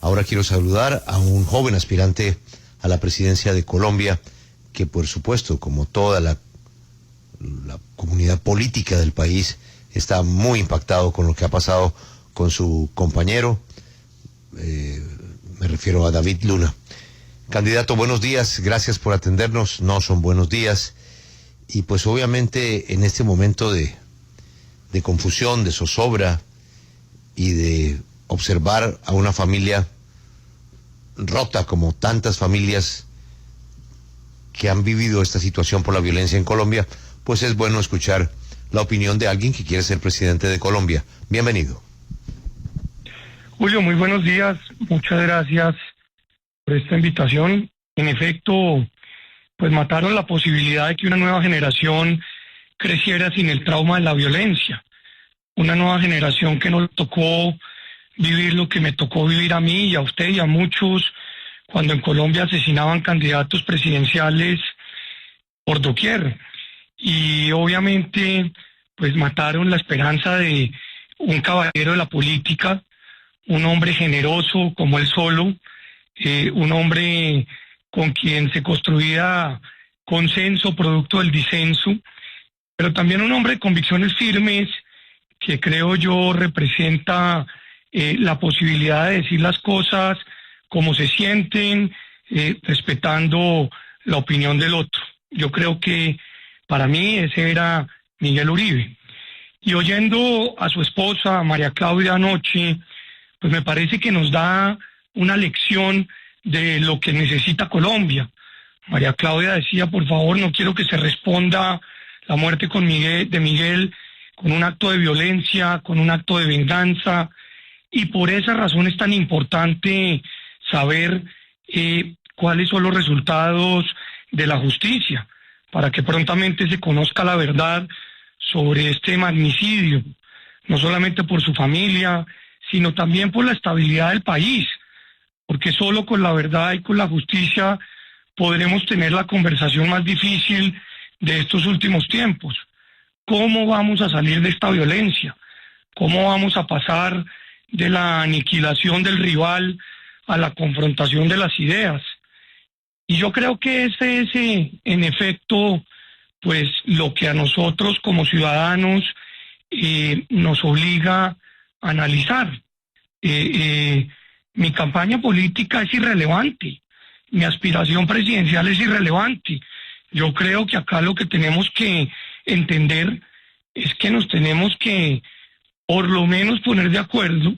Ahora quiero saludar a un joven aspirante a la presidencia de Colombia, que por supuesto, como toda la comunidad política del país, está muy impactado con lo que ha pasado con su compañero. Me refiero a David Luna. Candidato, buenos días, gracias por atendernos. No son buenos días. Y pues obviamente en este momento de confusión, de zozobra y de observar a una familia rota como tantas familias que han vivido esta situación por la violencia en Colombia, pues es bueno escuchar la opinión de alguien que quiere ser presidente de Colombia. Bienvenido. Julio, muy buenos días. Muchas gracias por esta invitación. En efecto, pues mataron la posibilidad de que una nueva generación creciera sin el trauma de la violencia. Una nueva generación que no le tocó vivir lo que me tocó vivir a mí y a usted y a muchos cuando en Colombia asesinaban candidatos presidenciales por doquier. Y obviamente, pues mataron la esperanza de un caballero de la política, un hombre generoso como él solo, un hombre con quien se construía consenso producto del disenso, pero también un hombre de convicciones firmes que creo yo representa la posibilidad de decir las cosas como se sienten, respetando la opinión del otro. Yo creo que para mí ese era Miguel Uribe. Y oyendo a su esposa, María Claudia, anoche, pues me parece que nos da una lección de lo que necesita Colombia. María Claudia decía, por favor, no quiero que se responda la muerte de Miguel con un acto de violencia, con un acto de venganza, y por esa razón es tan importante saber cuáles son los resultados de la justicia, para que prontamente se conozca la verdad sobre este magnicidio, no solamente por su familia, sino también por la estabilidad del país, porque solo con la verdad y con la justicia podremos tener la conversación más difícil de estos últimos tiempos. ¿Cómo vamos a salir de esta violencia? ¿Cómo vamos a pasar de la aniquilación del rival a la confrontación de las ideas? Y yo creo que ese es, en efecto, pues lo que a nosotros como ciudadanos nos obliga a analizar. Mi campaña política es irrelevante, mi aspiración presidencial es irrelevante. Yo creo que acá lo que tenemos que entender es que nos tenemos que por lo menos poner de acuerdo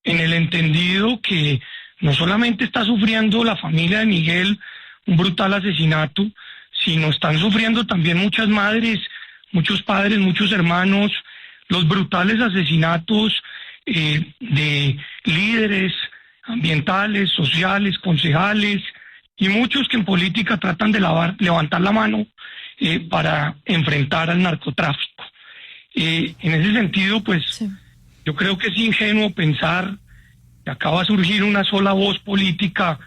en el entendido que no solamente está sufriendo la familia de Miguel un brutal asesinato, sino están sufriendo también muchas madres, muchos padres, muchos hermanos, los brutales asesinatos de líderes ambientales, sociales, concejales y muchos que en política tratan de levantar la mano para enfrentar al narcotráfico. En ese sentido, pues sí, yo creo que es ingenuo pensar que acaba de surgir una sola voz política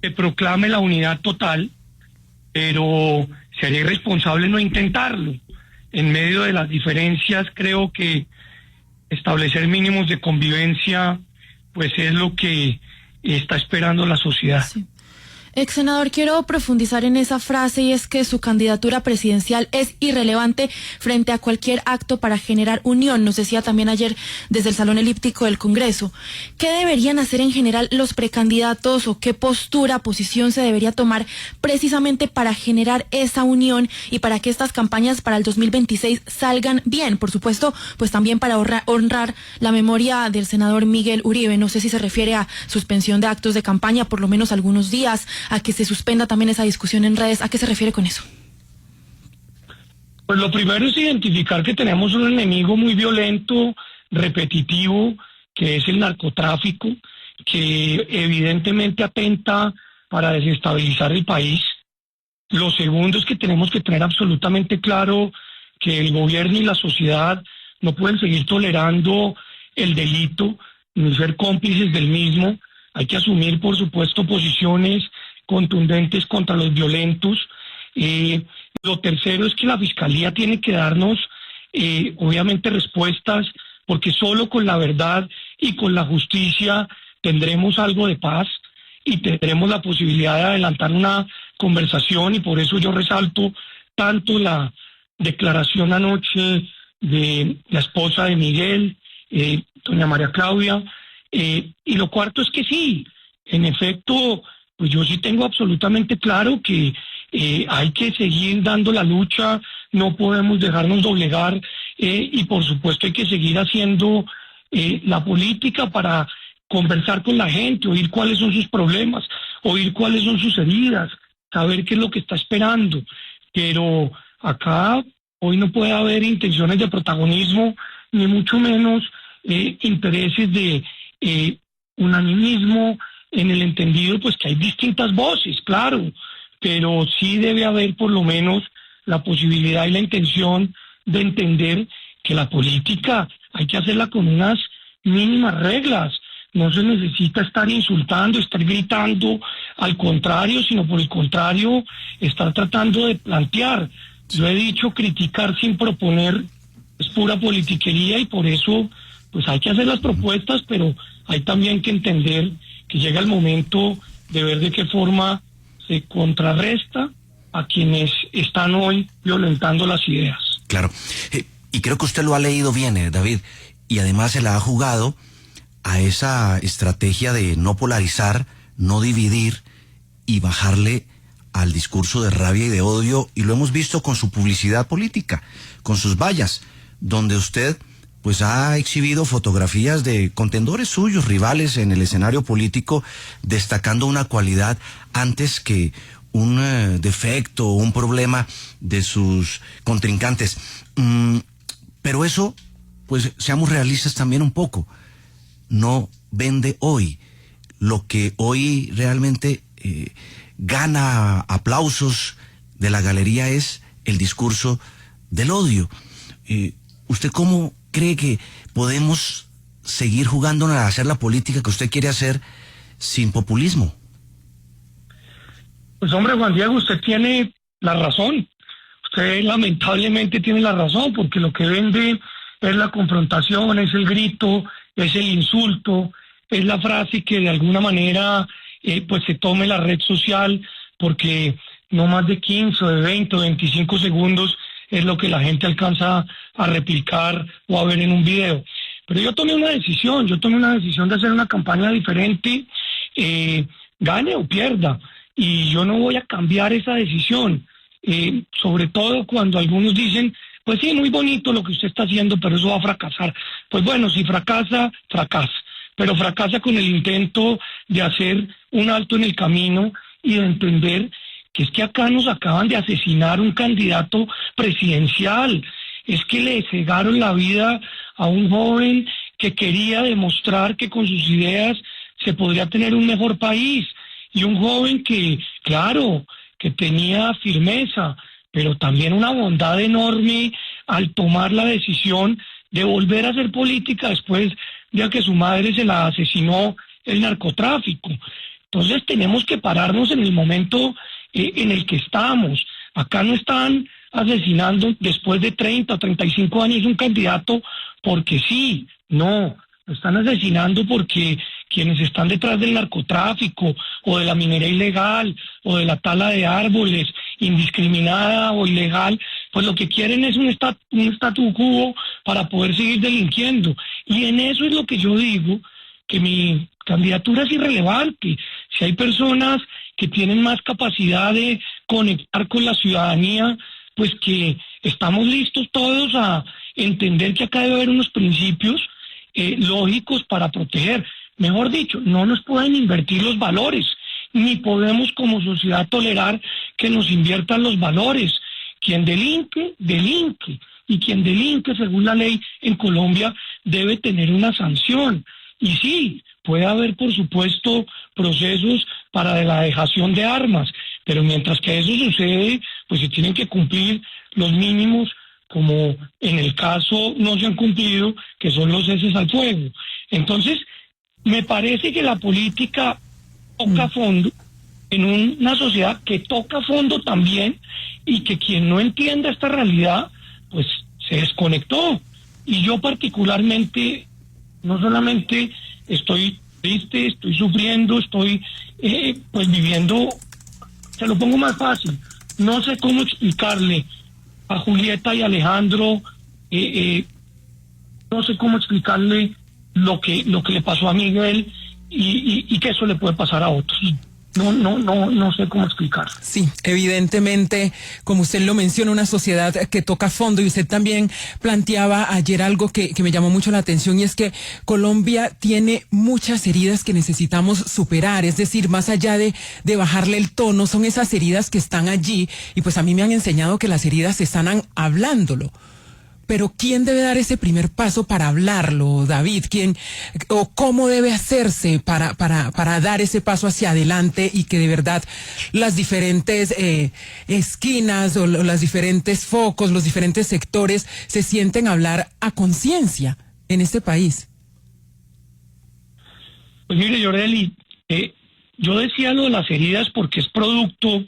que proclame la unidad total, pero sería irresponsable no intentarlo. En medio de las diferencias, creo que establecer mínimos de convivencia, pues es lo que está esperando la sociedad. Sí. Ex senador, quiero profundizar en esa frase, y es que su candidatura presidencial es irrelevante frente a cualquier acto para generar unión. Nos decía también ayer desde el Salón Elíptico del Congreso. ¿Qué deberían hacer en general los precandidatos o qué posición se debería tomar precisamente para generar esa unión y para que estas campañas para el 2026 salgan bien? Por supuesto, pues también para honrar la memoria del senador Miguel Uribe. No sé si se refiere a suspensión de actos de campaña por lo menos algunos días, a que se suspenda también esa discusión en redes. ¿A qué se refiere con eso? Pues lo primero es identificar que tenemos un enemigo muy violento, repetitivo, que es el narcotráfico, que evidentemente atenta para desestabilizar el país. Lo segundo es que tenemos que tener absolutamente claro que el gobierno y la sociedad no pueden seguir tolerando el delito ni ser cómplices del mismo. Hay que asumir, por supuesto, posiciones contundentes contra los violentos. Lo tercero es que la Fiscalía tiene que darnos, obviamente, respuestas, porque solo con la verdad y con la justicia tendremos algo de paz y tendremos la posibilidad de adelantar una conversación, y por eso yo resalto tanto la declaración anoche de la esposa de Miguel, doña María Claudia, y lo cuarto es que sí, en efecto, pues yo sí tengo absolutamente claro que hay que seguir dando la lucha, no podemos dejarnos doblegar, y por supuesto hay que seguir haciendo la política para conversar con la gente, oír cuáles son sus problemas, oír cuáles son sus heridas, saber qué es lo que está esperando. Pero acá hoy no puede haber intenciones de protagonismo, ni mucho menos intereses de unanimismo, en el entendido pues que hay distintas voces, claro, pero sí debe haber por lo menos la posibilidad y la intención de entender que la política hay que hacerla con unas mínimas reglas. No se necesita estar insultando, estar gritando, al contrario, sino por el contrario, estar tratando de plantear. Yo he dicho, criticar sin proponer es pura politiquería, y por eso pues hay que hacer las propuestas, pero hay también que entender que llega el momento de ver de qué forma se contrarresta a quienes están hoy violentando las ideas. Claro, y creo que usted lo ha leído bien, David, y además se la ha jugado a esa estrategia de no polarizar, no dividir y bajarle al discurso de rabia y de odio, y lo hemos visto con su publicidad política, con sus vallas, donde usted pues ha exhibido fotografías de contendores suyos, rivales en el escenario político, destacando una cualidad antes que un defecto o un problema de sus contrincantes. Pero eso, pues seamos realistas también un poco, no vende hoy. Lo que hoy realmente gana aplausos de la galería es el discurso del odio. ¿Usted cómo cree que podemos seguir jugando a hacer la política que usted quiere hacer sin populismo? Pues hombre, Juan Diego, usted tiene la razón. Usted lamentablemente tiene la razón, porque lo que vende es la confrontación, es el grito, es el insulto, es la frase que de alguna manera pues se tome la red social, porque no más de 15 o de 20 o 25 segundos es lo que la gente alcanza a replicar o a ver en un video. Pero yo tomé una decisión de hacer una campaña diferente, gane o pierda, y yo no voy a cambiar esa decisión, sobre todo cuando algunos dicen, pues sí, muy bonito lo que usted está haciendo, pero eso va a fracasar. Pues bueno, si fracasa, fracasa, pero fracasa con el intento de hacer un alto en el camino y de entender que es que acá nos acaban de asesinar un candidato presidencial, es que le cegaron la vida a un joven que quería demostrar que con sus ideas se podría tener un mejor país, y un joven que, claro, que tenía firmeza, pero también una bondad enorme al tomar la decisión de volver a hacer política después de que su madre se la asesinó el narcotráfico. Entonces tenemos que pararnos en el momento en el que estamos. Acá no están asesinando después de 30 o 35 años un candidato porque sí, no, lo están asesinando porque quienes están detrás del narcotráfico o de la minería ilegal o de la tala de árboles indiscriminada o ilegal, pues lo que quieren es un statu quo para poder seguir delinquiendo. Y en eso es lo que yo digo, que mi candidatura es irrelevante. Si hay personas que tienen más capacidad de conectar con la ciudadanía, pues que estamos listos todos a entender que acá debe haber unos principios lógicos para proteger. Mejor dicho, no nos pueden invertir los valores, ni podemos como sociedad tolerar que nos inviertan los valores. Quien delinque, delinque, y quien delinque, según la ley en Colombia, debe tener una sanción. Y sí, puede haber, por supuesto, procesos para la dejación de armas, pero mientras que eso sucede, pues se tienen que cumplir los mínimos, como en el caso no se han cumplido, que son los ceses al fuego. Entonces, me parece que la política toca fondo en una sociedad que toca fondo también, y que quien no entienda esta realidad, pues se desconectó. Y yo particularmente, no solamente estoy triste, estoy sufriendo, estoy pues viviendo, se lo pongo más fácil, no sé cómo explicarle a Julieta y Alejandro, no sé cómo explicarle lo que le pasó a Miguel y que eso le puede pasar a otros. No sé cómo explicar. Sí, evidentemente, como usted lo menciona, una sociedad que toca fondo, y usted también planteaba ayer algo que me llamó mucho la atención, y es que Colombia tiene muchas heridas que necesitamos superar, es decir, más allá de bajarle el tono, son esas heridas que están allí, y pues a mí me han enseñado que las heridas se sanan hablándolo. Pero ¿quién debe dar ese primer paso para hablarlo, David? ¿Quién o cómo debe hacerse para dar ese paso hacia adelante y que de verdad las diferentes esquinas o los diferentes focos, los diferentes sectores se sienten a hablar a conciencia en este país? Pues mire, Yoreli, yo decía lo de las heridas porque es producto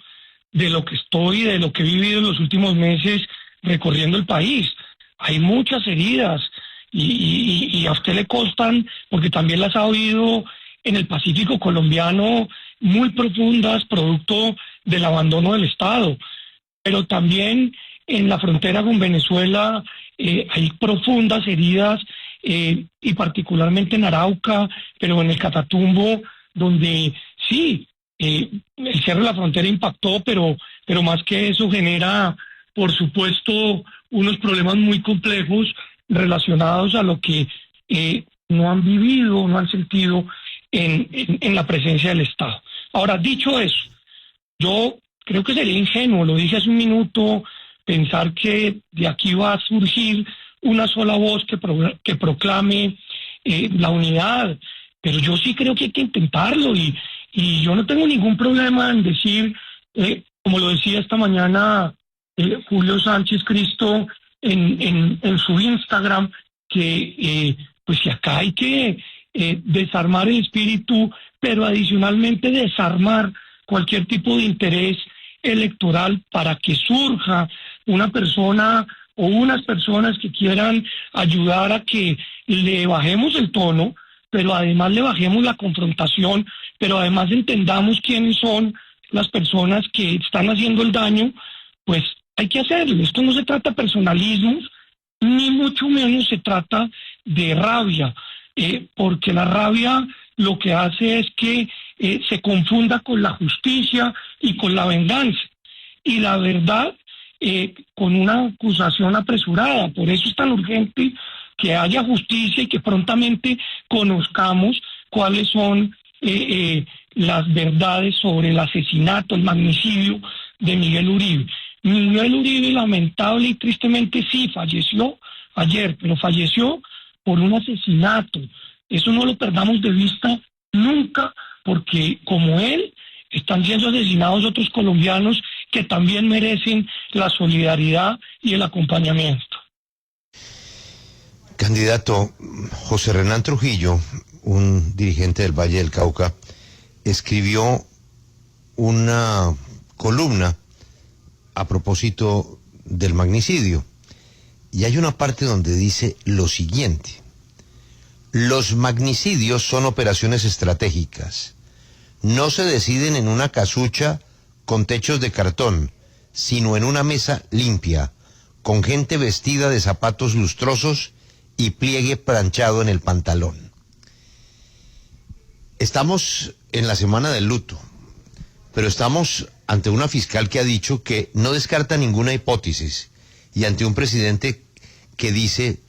de lo que de lo que he vivido en los últimos meses recorriendo el país. Hay muchas heridas y a usted le constan, porque también las ha oído en el Pacífico colombiano, muy profundas, producto del abandono del Estado. Pero también en la frontera con Venezuela hay profundas heridas, y particularmente en Arauca, pero en el Catatumbo, donde sí, el cierre de la frontera impactó, pero más que eso genera, por supuesto, unos problemas muy complejos relacionados a lo que no han vivido, no han sentido en la presencia del Estado. Ahora, dicho eso, yo creo que sería ingenuo, lo dije hace un minuto, pensar que de aquí va a surgir una sola voz que proclame la unidad, pero yo sí creo que hay que intentarlo, y yo no tengo ningún problema en decir, como lo decía esta mañana Julio Sánchez Cristo en su Instagram, que pues si acá hay que desarmar el espíritu, pero adicionalmente desarmar cualquier tipo de interés electoral para que surja una persona o unas personas que quieran ayudar a que le bajemos el tono, pero además le bajemos la confrontación, pero además entendamos quiénes son las personas que están haciendo el daño. Pues hay que hacerlo. Esto no se trata de personalismos, ni mucho menos se trata de rabia, porque la rabia lo que hace es que se confunda con la justicia y con la venganza, y la verdad con una acusación apresurada. Por eso es tan urgente que haya justicia y que prontamente conozcamos cuáles son las verdades sobre el asesinato, el magnicidio de Miguel Uribe. Miguel Uribe, lamentable y tristemente, sí falleció ayer, pero falleció por un asesinato. Eso no lo perdamos de vista nunca, porque como él están siendo asesinados otros colombianos que también merecen la solidaridad y el acompañamiento. Candidato, José Renán Trujillo, un dirigente del Valle del Cauca, escribió una columna a propósito del magnicidio, y hay una parte donde dice lo siguiente: los magnicidios son operaciones estratégicas, no se deciden en una casucha con techos de cartón, sino en una mesa limpia, con gente vestida de zapatos lustrosos y pliegue planchado en el pantalón. Estamos en la semana del luto, pero estamos ante una fiscal que ha dicho que no descarta ninguna hipótesis, y ante un presidente que dice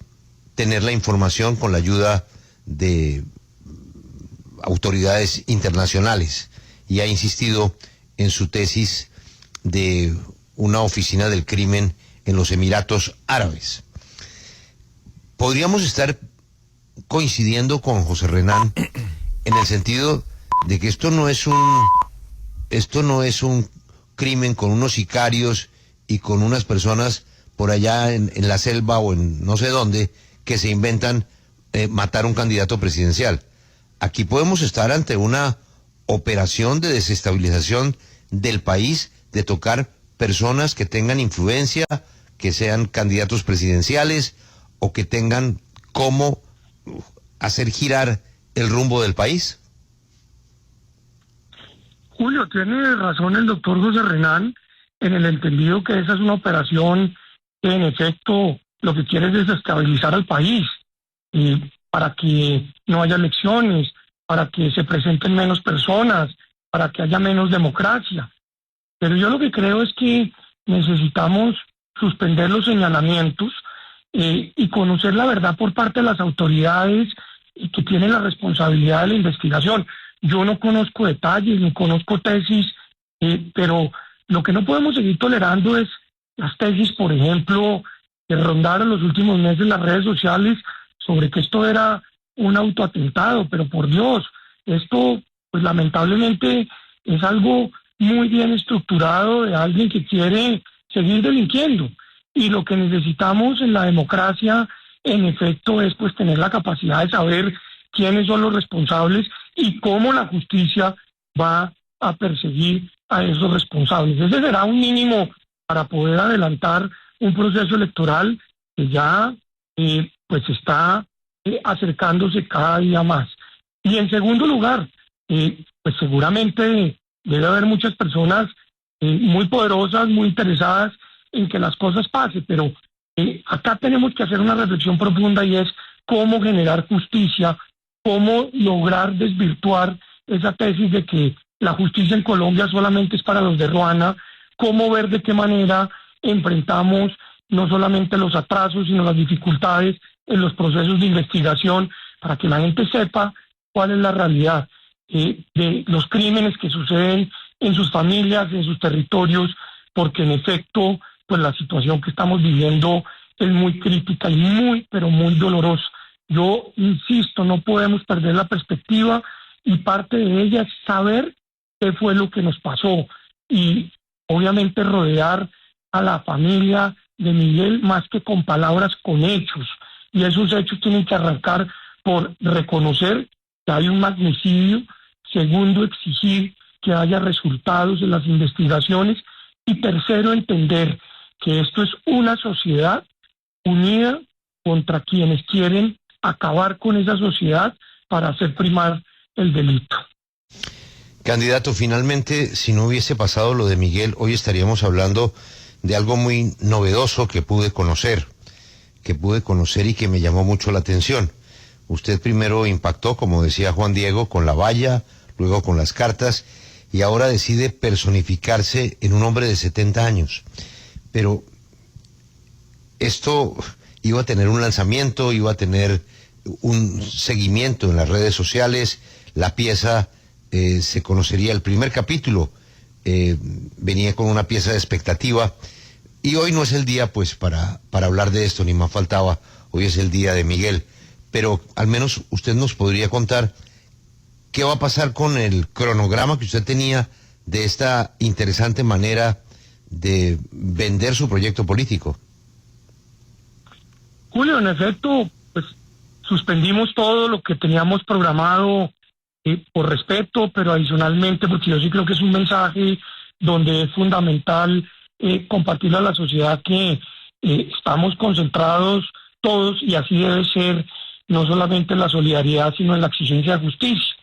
tener la información con la ayuda de autoridades internacionales, y ha insistido en su tesis de una oficina del crimen en los Emiratos Árabes. Podríamos estar coincidiendo con José Renán en el sentido de que esto no es un crimen con unos sicarios y con unas personas por allá en la selva o en no sé dónde que se inventan matar a un candidato presidencial. Aquí podemos estar ante una operación de desestabilización del país, de tocar personas que tengan influencia, que sean candidatos presidenciales o que tengan cómo hacer girar el rumbo del país? Julio, tiene razón el doctor José Renán en el entendido que esa es una operación que en efecto lo que quiere es desestabilizar al país, para que no haya elecciones, para que se presenten menos personas, para que haya menos democracia. Pero yo lo que creo es que necesitamos suspender los señalamientos y conocer la verdad por parte de las autoridades que tienen la responsabilidad de la investigación. Yo no conozco detalles, ni conozco tesis, pero lo que no podemos seguir tolerando es las tesis, por ejemplo, que rondaron los últimos meses en las redes sociales sobre que esto era un autoatentado, pero por Dios, esto pues lamentablemente es algo muy bien estructurado de alguien que quiere seguir delinquiendo. Y lo que necesitamos en la democracia, en efecto, es pues tener la capacidad de saber quiénes son los responsables y cómo la justicia va a perseguir a esos responsables. Ese será un mínimo para poder adelantar un proceso electoral que ya pues está acercándose cada día más. Y en segundo lugar, pues seguramente debe haber muchas personas muy poderosas, muy interesadas en que las cosas pasen, pero acá tenemos que hacer una reflexión profunda y es cómo generar justicia, cómo lograr desvirtuar esa tesis de que la justicia en Colombia solamente es para los de Ruana, cómo ver de qué manera enfrentamos no solamente los atrasos, sino las dificultades en los procesos de investigación, para que la gente sepa cuál es la realidad de los crímenes que suceden en sus familias, en sus territorios, porque en efecto, pues la situación que estamos viviendo es muy crítica y muy, pero muy dolorosa. Yo insisto, no podemos perder la perspectiva y parte de ella es saber qué fue lo que nos pasó y obviamente rodear a la familia de Miguel más que con palabras, con hechos. Y esos hechos tienen que arrancar por reconocer que hay un magnicidio, segundo, exigir que haya resultados en las investigaciones y tercero, entender que esto es una sociedad unida contra quienes quieren acabar con esa sociedad para hacer primar el delito. Candidato, finalmente, si no hubiese pasado lo de Miguel, hoy estaríamos hablando de algo muy novedoso que pude conocer y que me llamó mucho la atención. Usted primero impactó, como decía Juan Diego, con la valla, luego con las cartas, y ahora decide personificarse en un hombre de 70 años. Pero esto iba a tener un lanzamiento, iba a tener un seguimiento en las redes sociales, la pieza se conocería el primer capítulo, venía con una pieza de expectativa, y hoy no es el día pues para hablar de esto, ni más faltaba, hoy es el día de Miguel, pero al menos usted nos podría contar qué va a pasar con el cronograma que usted tenía de esta interesante manera de vender su proyecto político. Julio, en efecto, pues suspendimos todo lo que teníamos programado por respeto, pero adicionalmente porque yo sí creo que es un mensaje donde es fundamental compartirle a la sociedad que estamos concentrados todos y así debe ser, no solamente en la solidaridad, sino en la exigencia de justicia.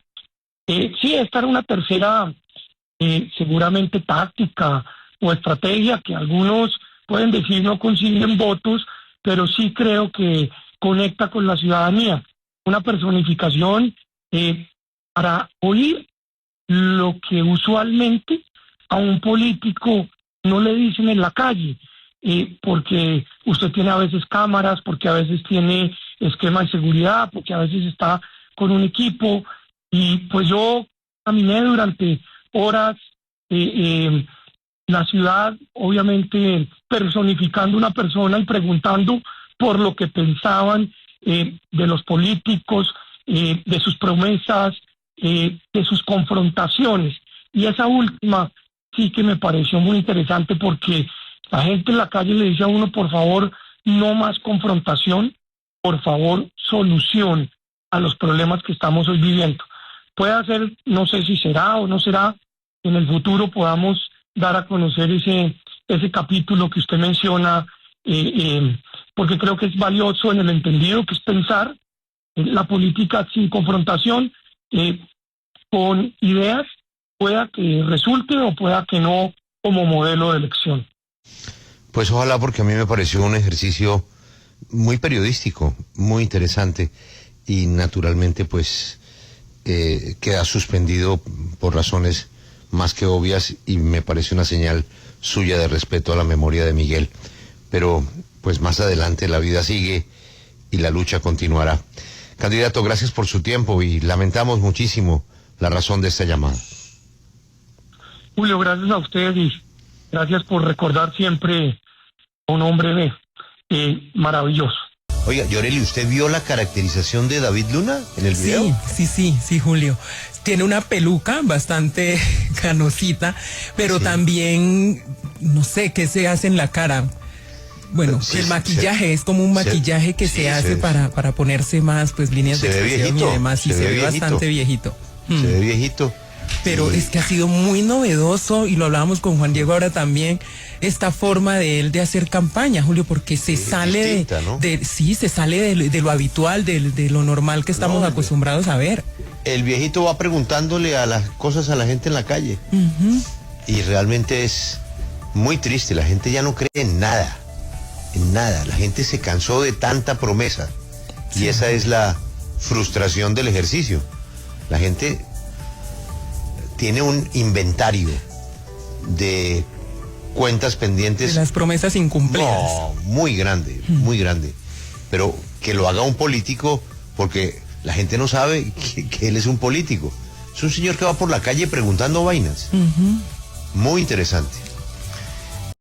Sí, esta era una tercera, seguramente táctica o estrategia que algunos pueden decir no consiguen votos, pero sí creo que conecta con la ciudadanía. Una personificación para oír lo que usualmente a un político no le dicen en la calle, porque usted tiene a veces cámaras, porque a veces tiene esquema de seguridad, porque a veces está con un equipo, y pues yo caminé durante horas la ciudad, obviamente personificando una persona y preguntando por lo que pensaban de los políticos, de sus promesas, de sus confrontaciones. Y esa última sí que me pareció muy interesante porque la gente en la calle le dice a uno, por favor, no más confrontación, por favor, solución a los problemas que estamos hoy viviendo. Puede ser, no sé si será o no será, en el futuro podamos dar a conocer ese capítulo que usted menciona, porque creo que es valioso en el entendido que es pensar la política sin confrontación, con ideas, pueda que resulte o pueda que no como modelo de elección. Pues ojalá, porque a mí me pareció un ejercicio muy periodístico, muy interesante, y naturalmente pues queda suspendido por razones más que obvias, y me parece una señal suya de respeto a la memoria de Miguel. Pero pues más adelante la vida sigue y la lucha continuará. Candidato, gracias por su tiempo y lamentamos muchísimo la razón de esta llamada. Julio, gracias a ustedes y gracias por recordar siempre a un hombre maravilloso. Oiga, Yoreli, ¿usted vio la caracterización de David Luna en el video? Sí, Julio. Tiene una peluca bastante canosita, pero también, no sé, ¿qué se hace en la cara? Bueno, el maquillaje es como un maquillaje que se hace para ponerse más, pues, líneas de expresión y demás, y se ve bastante viejito. Se ve viejito. Pero es que ha sido muy novedoso, y lo hablábamos con Juan Diego ahora también, esta forma de él de hacer campaña, Julio, porque se sale distinta, ¿no? se sale de lo habitual, de lo normal que estamos acostumbrados a ver. El viejito va preguntándole a las cosas a la gente en la calle. Y realmente es muy triste, la gente ya no cree en nada. En nada, la gente se cansó de tanta promesa. Y esa es la frustración del ejercicio. La gente tiene un inventario de cuentas pendientes. De las promesas incumplidas. No, muy grande, muy grande. Pero que lo haga un político, porque la gente no sabe que él es un político. Es un señor que va por la calle preguntando vainas. Muy interesante.